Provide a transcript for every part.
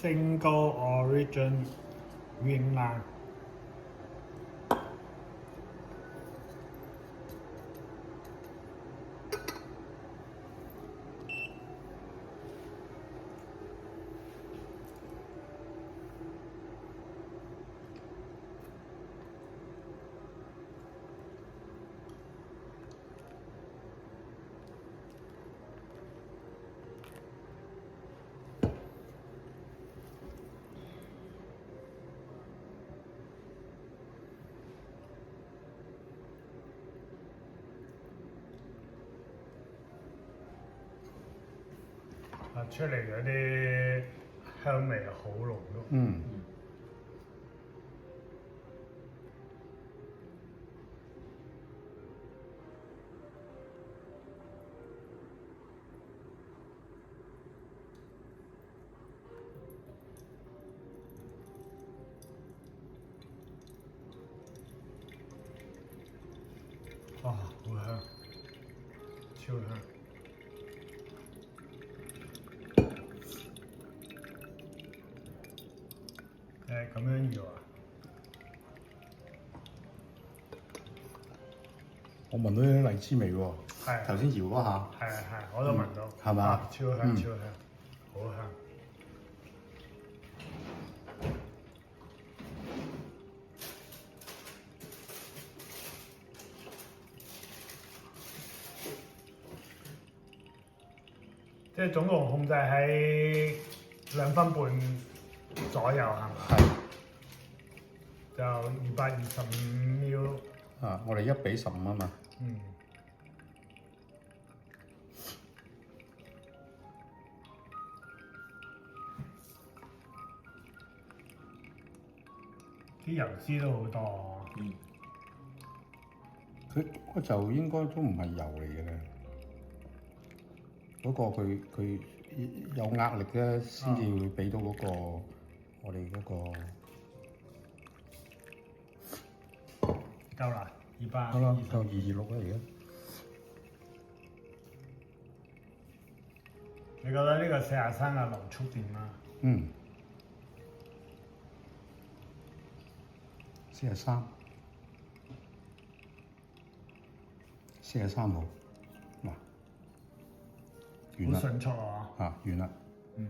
Single Origin 雲南。出嚟嗰啲香味好濃郁。嗯。哇，好香，超香！咁樣搖啊！我聞到啲荔枝味喎。係。頭先搖嗰下。係，我都聞到。係嘛？超香超香，好香！即係總共控制喺2分半左右係嘛？係。就225ml。啊，我哋1:15啊嘛。嗯。啲油脂都好多。嗯。佢嗰就應該都唔係油嚟嘅咧。嗰個佢有壓力咧，先至會俾到嗰個我哋嗰個。夠啦，200。好啦，夠226啦而家。你覺得呢個43嘅流速點啊？嗯。43。43號。嗱。完啦。好迅速啊！啊，完啦。嗯。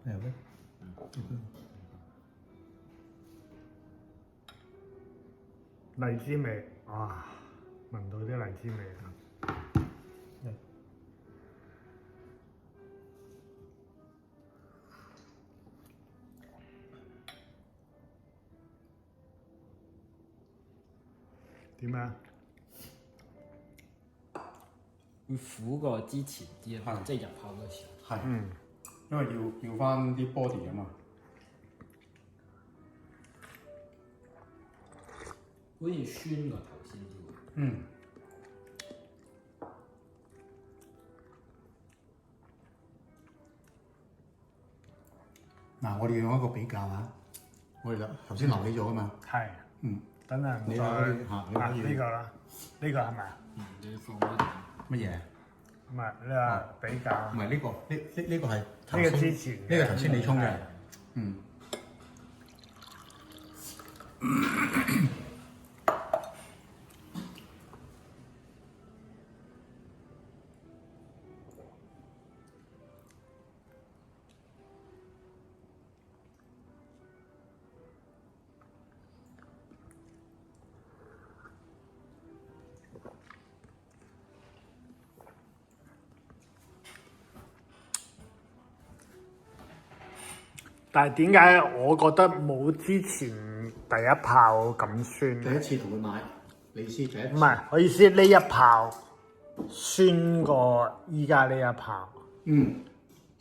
咩咧？荔枝味，哇！聞到啲荔枝味啊！點啊？會苦過之前啲啊，即係入口嘅時候。係。嗯。因為要翻啲 body 啊嘛。好似酸過頭先啲喎。嗯。嗱，我哋用一個比較啊，我哋頭先留起咗噶嘛。係。嗯。等陣你再嗱呢個啦，呢個係咪啊？你放乜嘢？乜嘢？唔係，你話比較。唔係呢個，呢個係呢個之前。呢個頭先你沖嘅。嗯。但係點解我覺得冇之前第一炮咁酸？第一次同佢買，你試第一次。唔係，我意思呢一炮酸過依家呢一炮。嗯。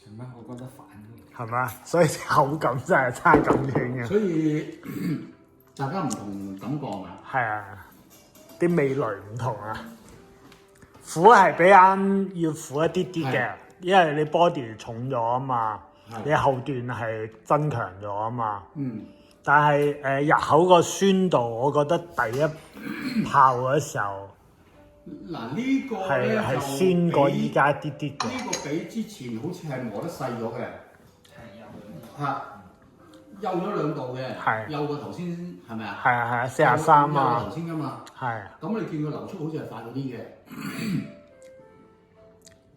肯咩？我覺得反嘅。係嘛？所以口感真係差咁遠嘅。所以大家唔同感覺啊。係啊，啲味蕾唔同啊。苦係比啱要苦一啲啲嘅，因為你 body 重咗啊嘛，你後段係增強咗啊嘛。但係入口個酸度，我覺得第一泡嘅時候，嗱呢個咧係酸過依家啲啲嘅。呢個比之前好似係磨得細咗嘅，係幼咗2度嘅，幼過頭先係咪啊？係43啊，頭先㗎嘛。係。咁你見佢流速好似係快咗啲嘅，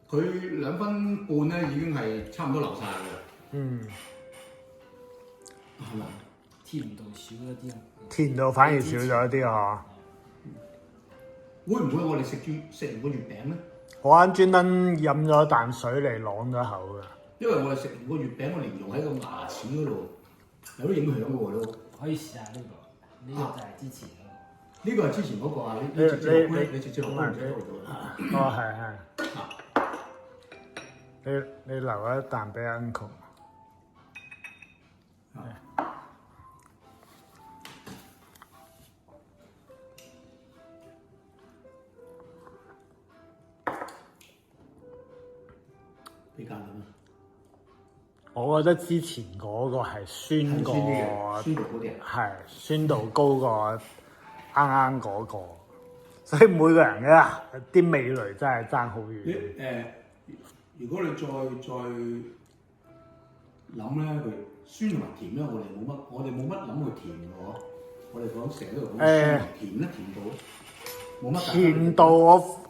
佢2分半咧已經係差唔多流晒嘅。係咪？甜度少咗啲啊。甜度反而少咗啲嗬。會唔會我哋食完個月餅咧？我啱專登飲咗啖水嚟啷咗口㗎。因為我哋食完個月餅，我連用喺個牙齒嗰度有啲影響嘅喎都。可以試下呢個，呢個就係之前嗰個。呢個係之前嗰個啊！你直接落杯唔使落咗。係。你留一啖俾 uncle。比較點啊？我覺得之前嗰個係酸過，酸度高啲。係酸度高過啱啱嗰個，所以每個人嘅啲味蕾真係爭好遠。如果你再諗咧，佢酸同埋甜咧，我哋冇乜諗佢甜嘅喎。我哋講成日都講酸同甜咧，甜度冇乜。甜度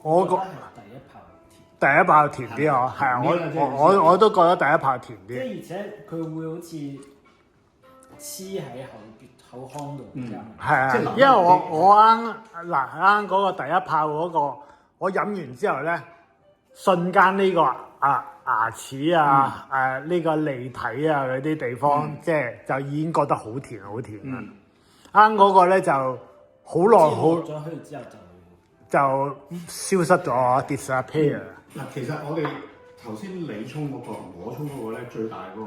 我覺第一泡甜啲啊，係啊，我都覺得第一泡甜啲。即係而且佢會好似黐喺口腔度咁。係啊，因為我啱嗰個第一泡嗰個，我飲完之後咧，瞬間呢個牙齒啊呢個脷體啊嗰啲地方，即係就已經覺得好甜好甜啦。啱嗰個咧就好耐好咗去之後就消失咗 disappear。嗱，其實我哋頭先你沖嗰個同我沖嗰個咧，最大個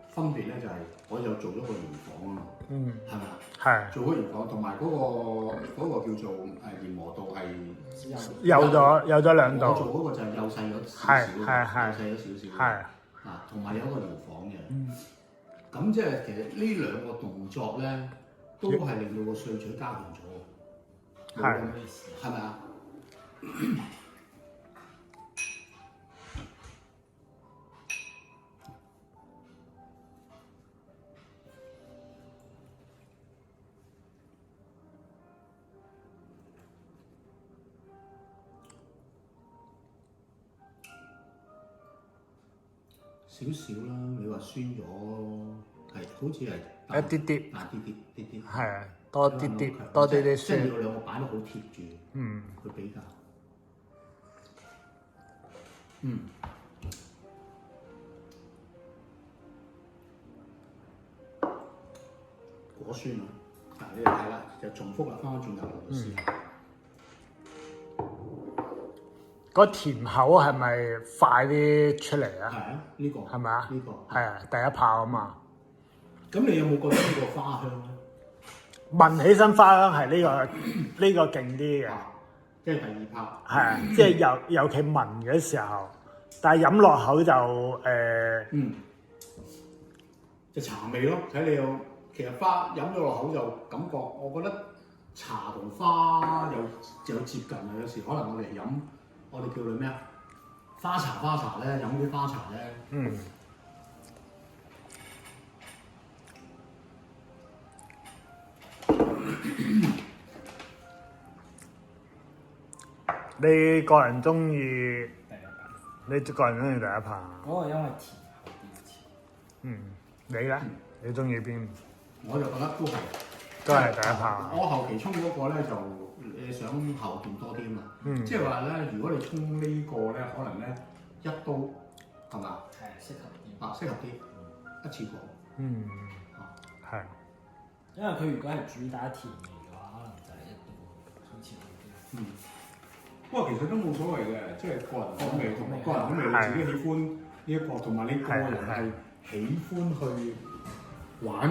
分別咧就係我就做咗個研訪啊嘛，係咪啊？係做咗研訪，同埋嗰個叫做研磨度係有咗2度。我做嗰個就係幼細咗少少，幼細咗少少。係啊，同埋有一個療房嘅。咁即係其實呢2個動作咧，都係令到個萃取加強咗。係咪啊？少少啦，你話酸咗，係好似係一啲啲，啲，係啊，多啲啲酸。即係要2個擺得好貼住，去比較。果酸啊！嗱，你哋睇啦，就重複啦，翻返轉頭嚟試下。個甜口係咪快啲出嚟啊？係啊，呢個係咪啊？呢個係啊，第一泡啊嘛。咁你有冇覺得呢個花香咧？聞起身花香係呢個勁啲嘅，即係第2泡。係啊，即係尤其聞嘅時候，但係飲落口就就茶味咯。睇你其實花飲咗落口就感覺，我覺得茶同花有接近啊。有時可能我哋飲。我哋叫佢咩啊？花茶咧，飲啲花茶咧。你個人中意第一泡？你個人中意第一泡？嗰個因為甜口啲。你咧？你中意邊？我就覺得都係第一泡。我後期沖嗰個咧就你想後段多啲啊嘛。即係話咧，如果你沖呢個咧，可能咧1刀係嘛？係適合啲。適合啲一次過。係。因為佢如果係主打甜味嘅話，可能就係1刀好似好啲。不過其實都冇所謂嘅，即係個人口味同埋個人口味你自己喜歡呢一個，同埋你個人係喜歡去玩。